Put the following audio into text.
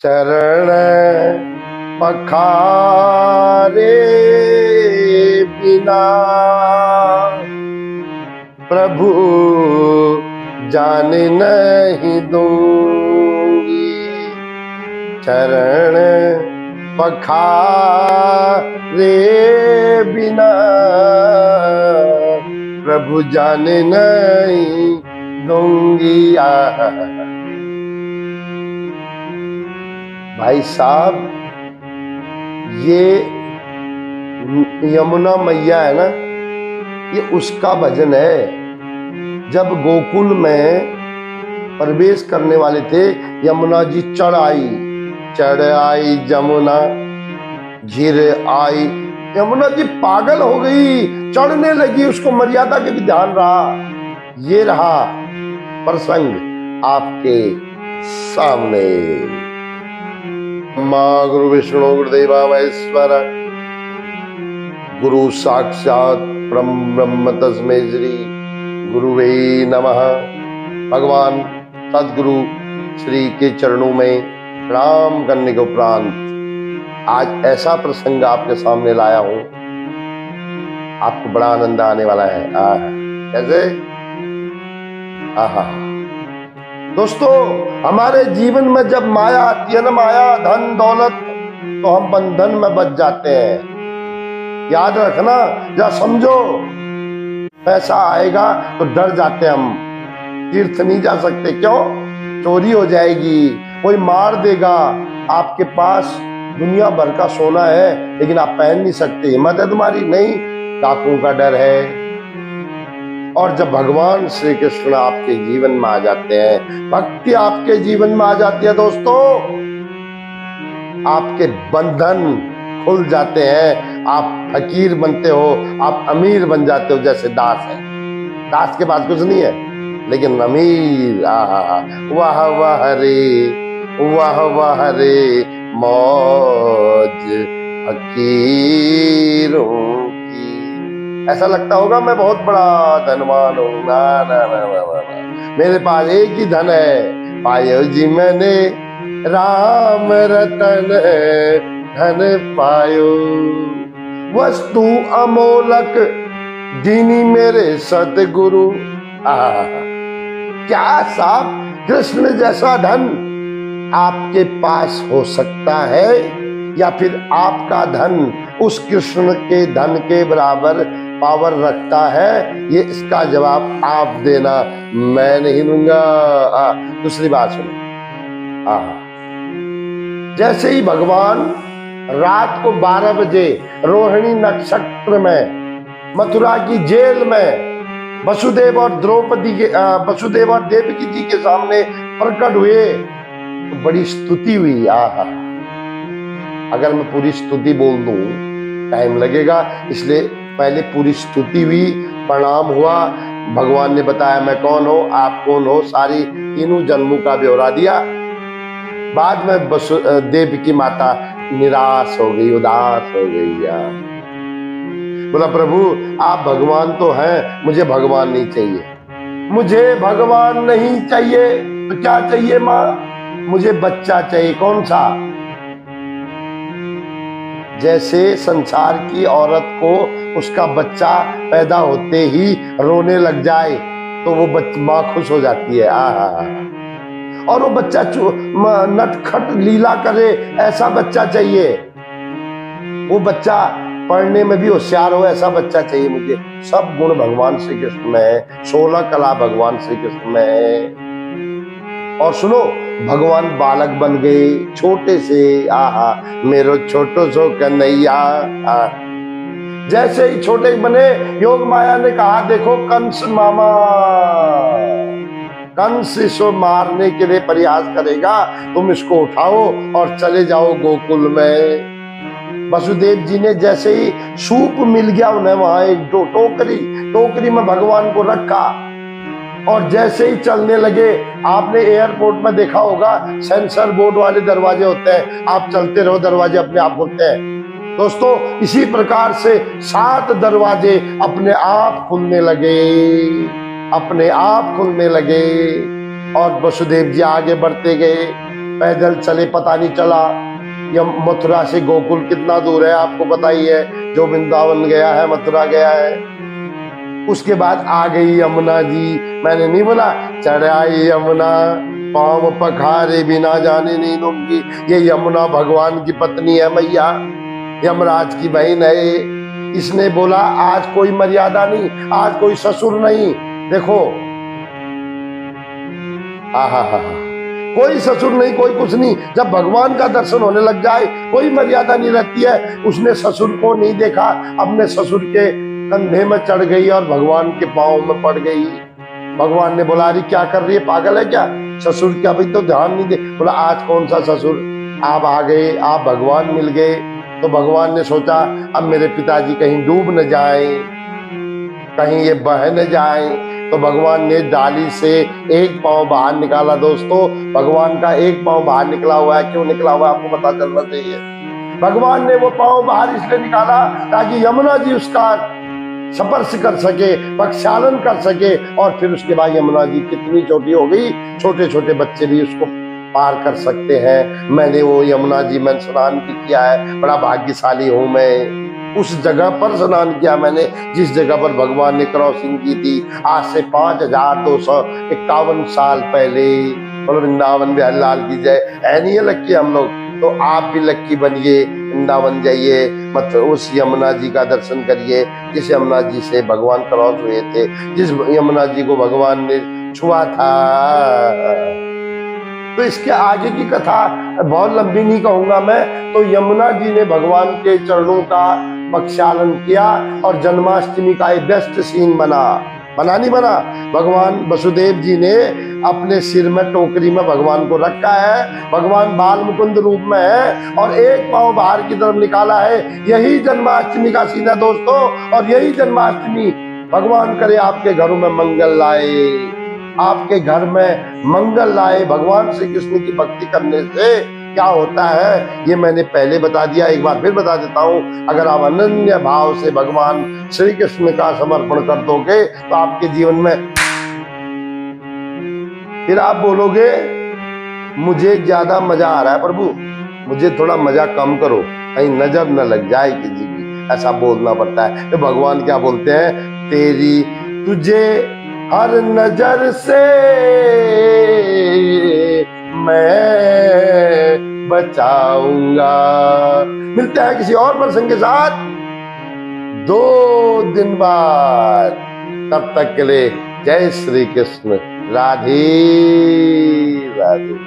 चरण पखारे बिना प्रभु जान नहीं दूंगी। चरण पखारे बिना प्रभु जान नहीं दूंगी। भाई साहब, ये यमुना मैया है ना, ये उसका भजन है। जब गोकुल में प्रवेश करने वाले थे, यमुना जी चढ़ आई जमुना, घिर आई। यमुना जी पागल हो गई, चढ़ने लगी, उसको मर्यादा के भी ध्यान रहा। ये रहा प्रसंग आपके सामने। मां गुरु विष्णु गुरुदेवा महेश्वर, गुरु साक्षात परम ब्रह्म तस्मै श्री गुरुवे नमः। भगवान सदगुरु श्री के चरणों में प्रणाम करने के उपरांत आज ऐसा प्रसंग आपके सामने लाया हूं, आपको बड़ा आनंद आने वाला है। कैसे? दोस्तों, हमारे जीवन में जब माया आती है ना, माया धन दौलत, तो हम बंधन में बच जाते हैं। याद रखना, या समझो पैसा आएगा तो डर जाते हम, तीर्थ नहीं जा सकते। क्यों? चोरी हो जाएगी, कोई मार देगा। आपके पास दुनिया भर का सोना है लेकिन आप पहन नहीं सकते, हिम्मत है तुम्हारी नहीं, डाकुओं का डर है। और जब भगवान श्री कृष्ण आपके जीवन में आ जाते हैं, भक्ति आपके जीवन में आ जाती है दोस्तों, आपके बंधन खुल जाते हैं। आप फकीर बनते हो, आप अमीर बन जाते हो। जैसे दास है, दास के पास कुछ नहीं है लेकिन अमीर। वाह वाह रे, वाह वाह रे, मौज फकीरों। ऐसा लगता होगा मैं बहुत बड़ा धनवान हूं। ना ना ना ना ना, मेरे पास एक ही धन है, पायो जी मैंने राम रतन धन पायो। वस्तु अमोलक दीनी मेरे सतगुरु। क्या साहब, कृष्ण जैसा धन आपके पास हो सकता है या फिर आपका धन उस कृष्ण के धन के बराबर पावर रखता है? ये इसका जवाब आप देना, मैं नहीं दूंगा। दूसरी बात सुनो, जैसे ही भगवान रात को 12 बजे रोहिणी नक्षत्र में मथुरा की जेल में वसुदेव और द्रौपदी के वसुदेव और देवकी जी के सामने प्रकट हुए तो बड़ी स्तुति हुई। अगर मैं पूरी स्तुति बोल दूं टाइम लगेगा, इसलिए पहले पूरी स्तुति हुई, प्रणाम हुआ। भगवान ने बताया मैं कौन हो, आप कौन हो, सारी तीनों जन्मों का ब्यौरा दिया। बाद में देवकी माता निराश हो गई, उदास हो गई। बोला प्रभु आप भगवान तो हैं, मुझे भगवान नहीं चाहिए, मुझे भगवान नहीं चाहिए। तो क्या चाहिए माँ? मुझे बच्चा चाहिए। कौन सा? जैसे संसार की औरत को उसका बच्चा पैदा होते ही रोने लग जाए तो वो माँ खुश हो जाती है। और वो बच्चा नटखट लीला करे, ऐसा बच्चा चाहिए। वो बच्चा पढ़ने में भी होशियार हो, ऐसा बच्चा चाहिए मुझे। सब गुण भगवान श्री कृष्ण में है, 16 कला भगवान श्री कृष्ण में है। और सुनो, भगवान बालक बन गए छोटे से। मेरो छोटो सो कन्हैया। जैसे ही छोटे बने, योग माया ने कहा देखो कंस मामा, कंस इसको मारने के लिए प्रयास करेगा, तुम इसको उठाओ और चले जाओ गोकुल में। वसुदेव जी ने जैसे ही सूप मिल गया उन्हें, वहां एक टोकरी में भगवान को रखा और जैसे ही चलने लगे, आपने एयरपोर्ट में देखा होगा सेंसर बोर्ड वाले दरवाजे होते हैं, आप चलते रहो दरवाजे अपने आप खुलते हैं। दोस्तों, इसी प्रकार से 7 दरवाजे अपने आप खुलने लगे, अपने आप खुलने लगे। और वसुदेव जी आगे बढ़ते गए, पैदल चले, पता नहीं चला। यह मथुरा से गोकुल कितना दूर है आपको पता ही है, जो वृंदावन गया है, मथुरा गया है। उसके बाद आ गई यमुना जी। मैंने नहीं बोला चढ़ाई यमुना पाँव पखारे बिना जाने नहीं दूंगी। ये यमुना भगवान की पत्नी है मैया, यमराज की बहन है। इसने बोला आज कोई मर्यादा नहीं, आज कोई ससुर नहीं। देखो हा, कोई ससुर नहीं, कोई कुछ नहीं। जब भगवान का दर्शन होने लग जाए कोई मर्यादा नहीं रहती है। उसने ससुर को नहीं देखा, अपने ससुर के कंधे में चढ़ गई और भगवान के पाँव में पड़ गई। भगवान ने बोला अरे क्या कर रही है, पागल है क्या, ससुर क्या भाई तो ध्यान नहीं दे। बोला आज कौन सा ससुर, आप आ गए, आप भगवान मिल गए। तो भगवान ने सोचा अब मेरे पिताजी कहीं डूब न जाए, कहीं ये बह न जाए। तो भगवान ने डाली से एक पांव बाहर निकाला। दोस्तों भगवान का एक पांव बाहर निकला हुआ है, क्यों निकला हुआ है आपको पता चलना चाहिए। भगवान ने वो पांव बाहर इसलिए निकाला ताकि यमुना जी उसका स्पर्श कर सके, प्रक्षालन कर सके। और फिर उसके बाद यमुना जी कितनी छोटी हो गई, छोटे छोटे बच्चे भी उसको पार कर सकते हैं। मैंने वो यमुना जी में स्नान भी किया है, बड़ा भाग्यशाली हूं मैं। उस जगह पर स्नान किया मैंने जिस जगह पर भगवान ने क्रॉसिंग की थी आज से 5251 साल पहले। बोलो वृंदावन बिहारी लाल की जय। नहीं है लक्की हम लोग, तो आप भी लक्की बनिए, वृंदावन जाइए, मतलब उस यमुना जी का दर्शन करिए जिस यमुना जी से भगवान क्रॉस हुए थे, जिस यमुना जी को भगवान ने छुआ था। तो इसके आगे की कथा बहुत लंबी नहीं कहूंगा मैं। तो यमुना जी ने भगवान के चरणों का प्रक्षालन किया और जन्माष्टमी का एक बेस्ट सीन बना नहीं बना। भगवान वसुदेव जी ने अपने सिर में टोकरी में भगवान को रखा है, भगवान बाल मुकुंद रूप में है और एक पांव बाहर की तरफ निकाला है। यही जन्माष्टमी का सीन है दोस्तों, और यही जन्माष्टमी भगवान करे आपके घरों में मंगल लाए, आपके घर में मंगल लाए। भगवान श्री कृष्ण की भक्ति करने से क्या होता है ये मैंने पहले बता दिया, एक बार फिर बता देता हूँ। अगर आप अनन्य भाव से भगवान श्री कृष्ण का समर्पण कर दोगे तो आपके जीवन में फिर आप बोलोगे मुझे ज्यादा मजा आ रहा है प्रभु, मुझे थोड़ा मजा कम करो, कहीं नजर न लग जाए किसी की, ऐसा बोलना पड़ता है। तो भगवान क्या बोलते हैं, तेरी तुझे हर नजर से मैं बचाऊंगा। मिलते हैं किसी और प्रसंग के साथ 2 दिन बाद, तब तक के लिए जय श्री कृष्ण, राधे राधे।